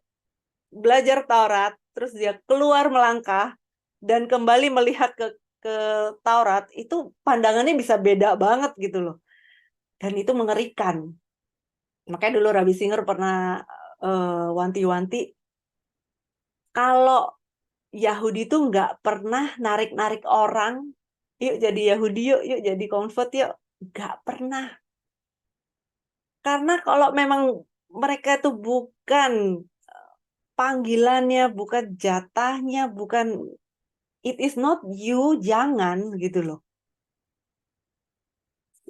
belajar Taurat, terus dia keluar melangkah dan kembali melihat ke Taurat, itu pandangannya bisa beda banget gitu loh. Dan itu mengerikan. Makanya dulu Rabbi Singer pernah wanti-wanti, kalau Yahudi itu nggak pernah narik-narik orang, yuk jadi Yahudi, yuk jadi convert, yuk. Nggak pernah. Karena kalau memang mereka itu bukan panggilannya, bukan jatahnya, bukan it is not you, jangan gitu loh.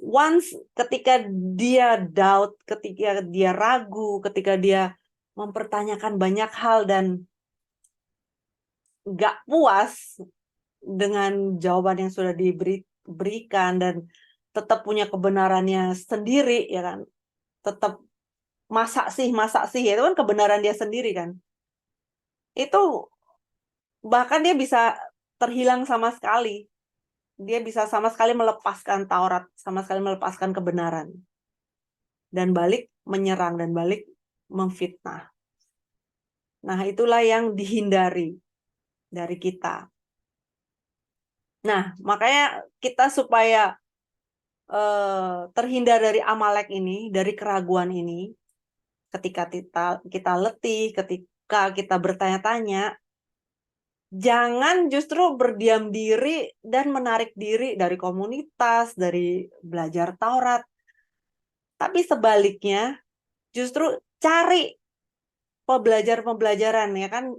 Once ketika dia doubt, ketika dia ragu, ketika dia mempertanyakan banyak hal dan nggak puas dengan jawaban yang sudah diberikan dan tetap punya kebenarannya sendiri ya kan, tetap masa sih itu kan kebenaran dia sendiri kan, itu bahkan dia bisa terhilang sama sekali, dia bisa sama sekali melepaskan Taurat, sama sekali melepaskan kebenaran. dan balik menyerang dan balik memfitnah. Nah, itulah yang dihindari dari kita. Nah, makanya kita supaya terhindar dari Amalek ini, dari keraguan ini, ketika kita letih, ketika kita bertanya-tanya, jangan justru berdiam diri dan menarik diri dari komunitas, dari belajar Taurat. Tapi sebaliknya, justru cari pembelajaran ya kan,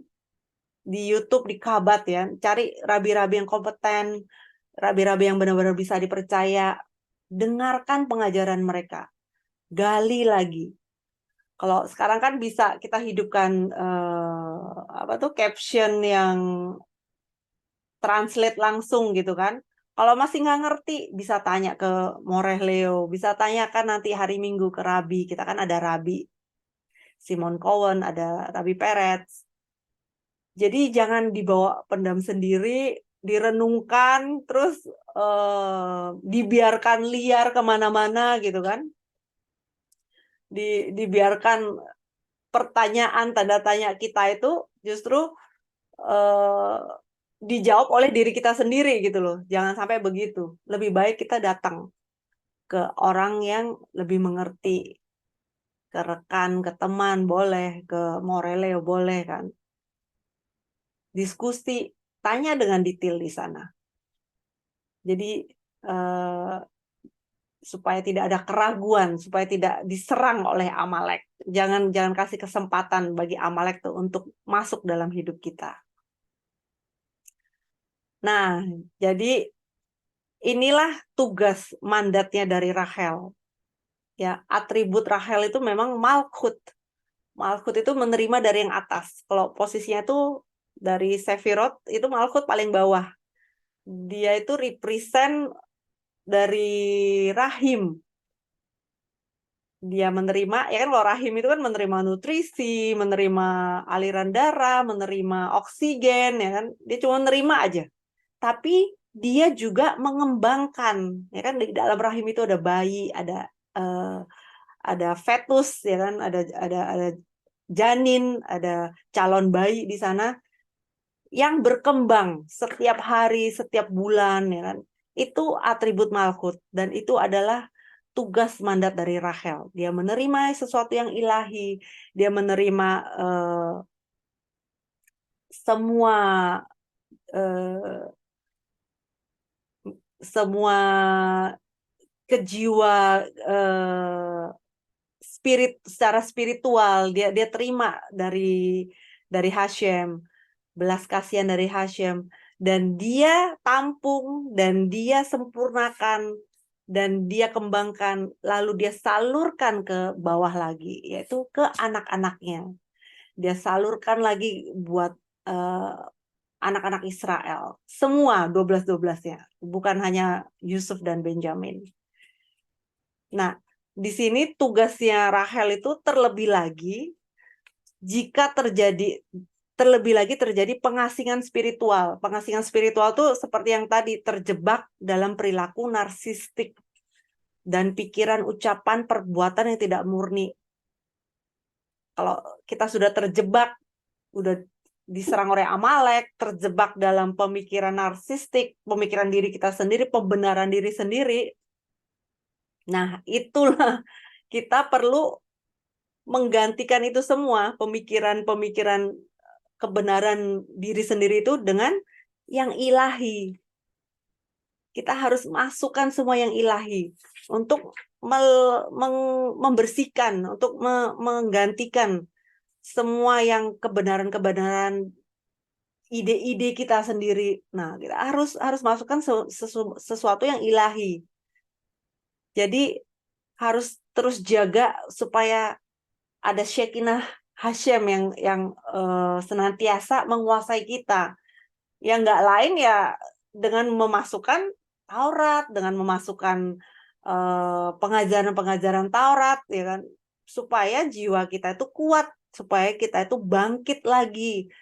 di YouTube, di Kabat ya, cari rabi-rabi yang kompeten, rabi-rabi yang benar-benar bisa dipercaya, dengarkan pengajaran mereka, gali lagi. Kalau sekarang kan bisa kita hidupkan caption yang translate langsung gitu kan. Kalau masih nggak ngerti, bisa tanya ke Moreh Leo, bisa tanyakan nanti hari Minggu ke Rabi. Kita kan ada Rabi Simon Cowen, ada Rabi Peretz. Jadi jangan dibawa pendam sendiri, direnungkan, terus dibiarkan liar kemana-mana gitu kan. Dibiarkan pertanyaan, tanda tanya kita itu justru dijawab oleh diri kita sendiri gitu loh. Jangan sampai begitu. Lebih baik kita datang ke orang yang lebih mengerti. Ke rekan, ke teman boleh, ke Moreleo boleh kan. Diskusi, tanya dengan detail di sana. Jadi supaya tidak ada keraguan, supaya tidak diserang oleh Amalek. Jangan kasih kesempatan bagi Amalek tuh untuk masuk dalam hidup kita. Nah, jadi inilah tugas mandatnya dari Rachel. Ya, atribut Rachel itu memang Malkut. Malkut itu menerima dari yang atas. Kalau posisinya itu dari Sefirot, itu Malkut paling bawah. Dia itu represent dari rahim. Dia menerima, ya kan kalau rahim itu kan menerima nutrisi, menerima aliran darah, menerima oksigen, ya kan. Dia cuma menerima aja. Tapi dia juga mengembangkan, ya kan, di dalam rahim itu ada bayi, ada fetus, ya kan, ada janin, ada calon bayi di sana yang berkembang setiap hari, setiap bulan, ya kan. Itu atribut Malkut dan itu adalah tugas mandat dari Rachel. Dia menerima sesuatu yang ilahi, dia menerima semua uh, semua kejiwa secara spiritual dia terima dari Hashem, belas kasihan dari Hashem, dan dia tampung dan dia sempurnakan dan dia kembangkan, lalu dia salurkan ke bawah lagi, yaitu ke anak-anaknya. Dia salurkan lagi buat anak-anak Israel, semua 12-12-nya, bukan hanya Yusuf dan Benjamin. Nah, di sini tugasnya Rachel itu terlebih lagi jika terjadi pengasingan spiritual. Pengasingan spiritual tuh seperti yang tadi, terjebak dalam perilaku narsistik dan pikiran, ucapan, perbuatan yang tidak murni. Kalau kita sudah terjebak, udah diserang oleh Amalek, terjebak dalam pemikiran narsistik, pemikiran diri kita sendiri, pembenaran diri sendiri. Nah, itulah kita perlu menggantikan itu semua, pemikiran-pemikiran kebenaran diri sendiri itu dengan yang ilahi. Kita harus masukkan semua yang ilahi untuk membersihkan, untuk menggantikan semua yang kebenaran-kebenaran ide-ide kita sendiri. Nah, kita harus masukkan sesuatu yang ilahi. Jadi harus terus jaga supaya ada Shekinah Hashem yang senantiasa menguasai kita. Yang nggak lain ya dengan memasukkan Taurat, dengan memasukkan pengajaran-pengajaran Taurat, ya kan, supaya jiwa kita itu kuat, supaya kita itu bangkit lagi,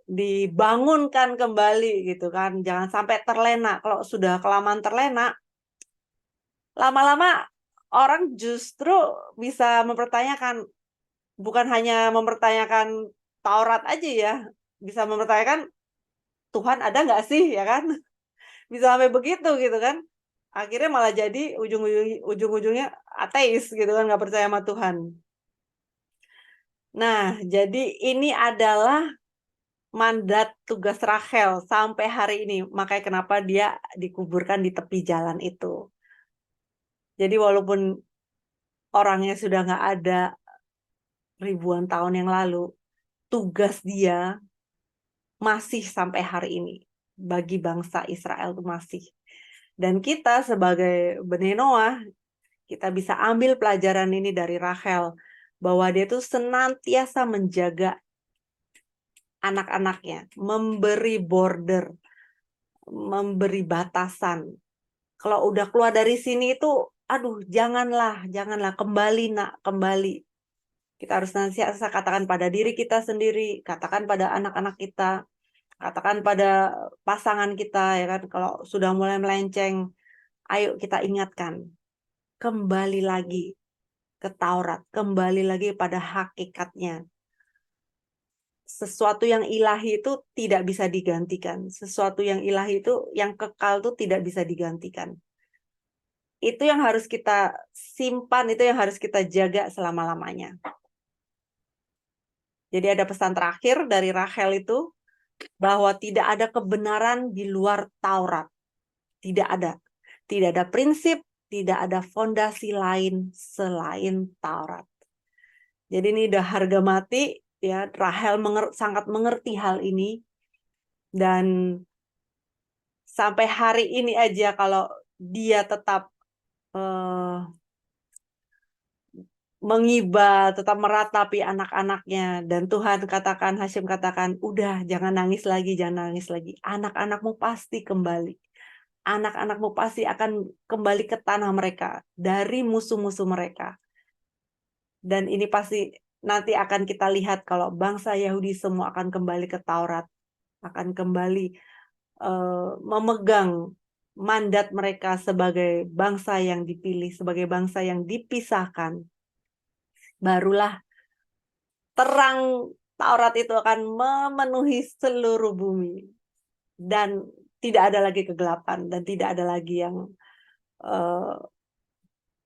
dibangunkan kembali gitu kan. Jangan sampai terlena. Kalau sudah kelamaan terlena, lama-lama orang justru bisa mempertanyakan, bukan hanya mempertanyakan Taurat aja ya, bisa mempertanyakan Tuhan ada nggak sih, ya kan? Bisa sampai begitu gitu kan. Akhirnya malah jadi ujung-ujungnya ateis gitu kan, nggak percaya sama Tuhan. Nah, jadi ini adalah mandat tugas Rachel sampai hari ini. Makanya kenapa dia dikuburkan di tepi jalan itu. Jadi walaupun orangnya sudah nggak ada ribuan tahun yang lalu, tugas dia masih sampai hari ini. Bagi bangsa Israel itu masih. Dan kita sebagai Bene Noah, kita bisa ambil pelajaran ini dari Rachel. Bahwa dia tuh senantiasa menjaga anak-anaknya. Memberi border. Memberi batasan. Kalau udah keluar dari sini itu, aduh janganlah, kembali nak, kembali. Kita harus nanti katakan pada diri kita sendiri, katakan pada anak-anak kita, katakan pada pasangan kita, ya kan. Kalau sudah mulai melenceng, ayo kita ingatkan, kembali lagi ke Taurat, kembali lagi pada hakikatnya. Sesuatu yang ilahi itu tidak bisa digantikan. Sesuatu yang ilahi itu, yang kekal itu tidak bisa digantikan. Itu yang harus kita simpan, itu yang harus kita jaga selama-lamanya. Jadi ada pesan terakhir dari Rachel itu, bahwa tidak ada kebenaran di luar Taurat. Tidak ada. Tidak ada prinsip, tidak ada fondasi lain selain Taurat. Jadi ini udah harga mati, ya. Rachel sangat mengerti hal ini. Dan sampai hari ini aja kalau dia tetap mengiba, tetap meratapi anak-anaknya. Dan Tuhan katakan, Hasyim katakan, udah jangan nangis lagi, jangan nangis lagi. Anak-anakmu pasti kembali. Anak-anakmu pasti akan kembali ke tanah mereka, dari musuh-musuh mereka. Dan ini pasti nanti akan kita lihat kalau bangsa Yahudi semua akan kembali ke Taurat. Akan kembali memegang mandat mereka sebagai bangsa yang dipilih, sebagai bangsa yang dipisahkan. Barulah terang Taurat itu akan memenuhi seluruh bumi. Dan tidak ada lagi kegelapan, dan tidak ada lagi yang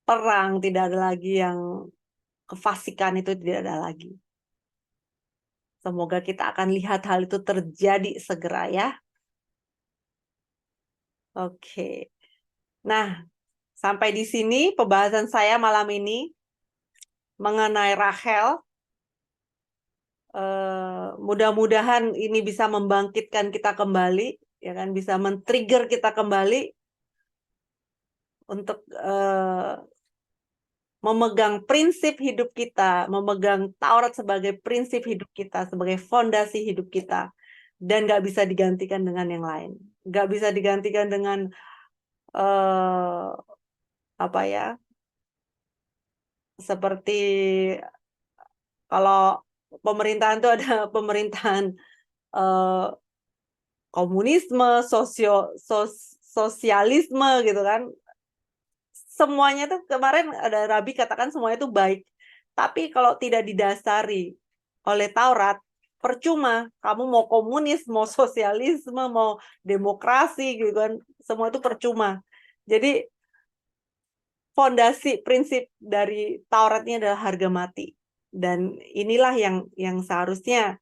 perang, tidak ada lagi yang kefasikan, itu tidak ada lagi. Semoga kita akan lihat hal itu terjadi segera ya. Oke. Nah, sampai di sini pembahasan saya malam ini mengenai Rachel. Mudah-mudahan ini bisa membangkitkan kita kembali, ya kan, bisa men-trigger kita kembali untuk memegang prinsip hidup kita, memegang Taurat sebagai prinsip hidup kita, sebagai fondasi hidup kita, dan nggak bisa digantikan dengan yang lain, nggak bisa digantikan dengan apa ya, seperti kalau pemerintahan itu ada pemerintahan komunisme, sosialisme gitu kan. Semuanya tuh kemarin ada Rabi katakan semuanya itu baik. Tapi kalau tidak didasari oleh Taurat, percuma. Kamu mau komunis, mau sosialisme, mau demokrasi gitu kan, semua itu percuma. Jadi fondasi prinsip dari Taurat ini adalah harga mati. Dan inilah yang seharusnya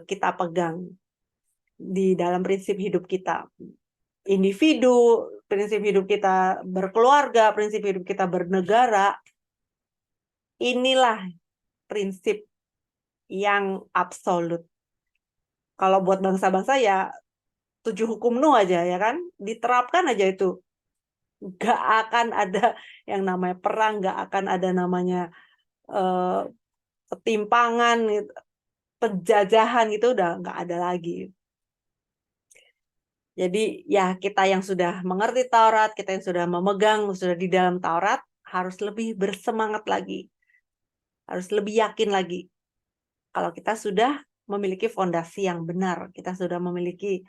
kita pegang di dalam prinsip hidup kita. Individu, prinsip hidup kita berkeluarga, prinsip hidup kita bernegara, inilah prinsip yang absolut. Kalau buat bangsa-bangsa ya 7 hukum Nuh aja, ya kan, diterapkan aja itu. Gak akan ada yang namanya perang, gak akan ada namanya ketimpangan, penjajahan, itu udah gak ada lagi. Jadi ya kita yang sudah mengerti Taurat, kita yang sudah memegang, sudah di dalam Taurat, harus lebih bersemangat lagi. Harus lebih yakin lagi. Kalau kita sudah memiliki fondasi yang benar, kita sudah memiliki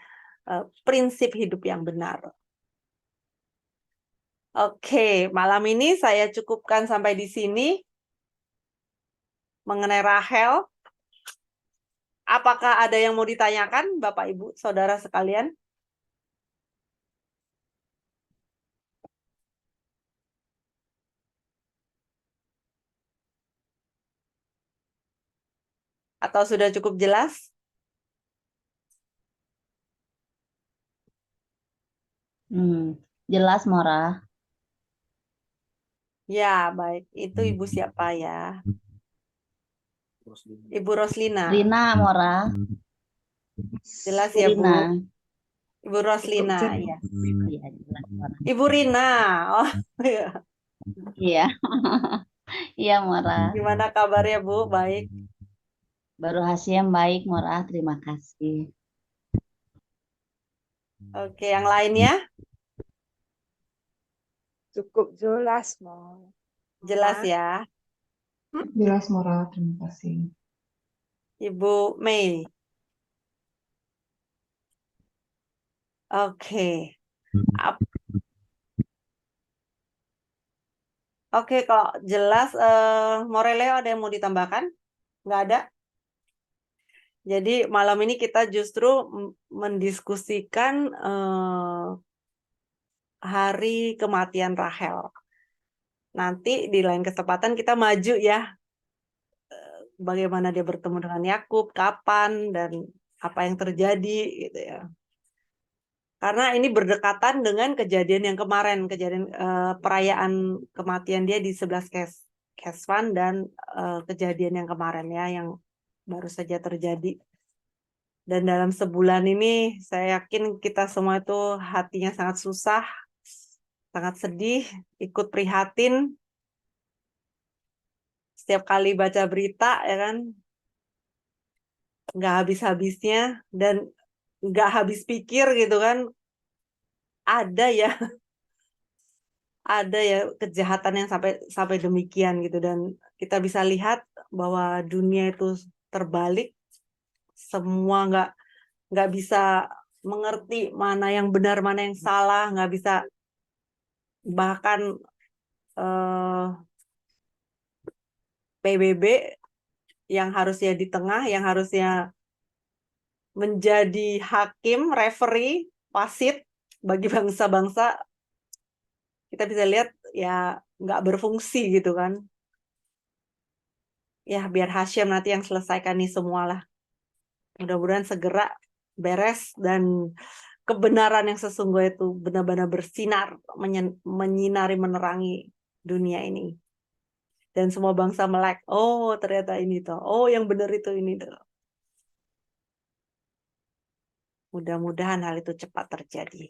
prinsip hidup yang benar. Oke, malam ini saya cukupkan sampai di sini mengenai Rahel. Apakah ada yang mau ditanyakan, Bapak, Ibu, Saudara sekalian? Atau sudah cukup jelas? Jelas, Mora. Ya, baik. Itu Ibu siapa ya? Ibu Roslina. Rina, Mora. Jelas Bu ya, Rina. Bu? Ibu Roslina, ya. Iya, jelas, Mora. Ibu Rina. Oh, iya. Iya, iya, Mora. Gimana kabarnya, Bu? Baik. Baru hasil yang baik, Mora. Terima kasih. Oke, yang lainnya? Cukup jelas, Mau. Jelas ya. Jelas, Mora. Terima kasih. Ibu Mei. Oke. Oke, kalau jelas, Moreleo ada yang mau ditambahkan? Nggak ada? Jadi malam ini kita justru mendiskusikan hari kematian Rahel. Nanti di lain kesempatan kita maju ya, bagaimana dia bertemu dengan Yakub, kapan, dan apa yang terjadi gitu ya. Karena ini berdekatan dengan kejadian yang kemarin, kejadian perayaan kematian dia di 11 Keswan dan kejadian yang kemarin ya, yang baru saja terjadi. Dan dalam sebulan ini saya yakin kita semua itu hatinya sangat susah, sangat sedih, ikut prihatin. Setiap kali baca berita ya kan, nggak habis-habisnya dan nggak habis pikir gitu kan, ada ya ada ya kejahatan yang sampai demikian gitu, dan kita bisa lihat bahwa dunia itu terbalik, semua nggak bisa mengerti mana yang benar mana yang salah, nggak bisa, bahkan PBB yang harusnya di tengah, yang harusnya menjadi hakim, referee, wasit bagi bangsa-bangsa, kita bisa lihat ya nggak berfungsi gitu kan. Ya biar Hashim nanti yang selesaikan ini semua lah. Mudah-mudahan segera beres dan kebenaran yang sesungguhnya itu benar-benar bersinar, menyinari, menerangi dunia ini. Dan semua bangsa melek, oh ternyata ini tuh, oh yang benar itu ini tuh. Mudah-mudahan hal itu cepat terjadi.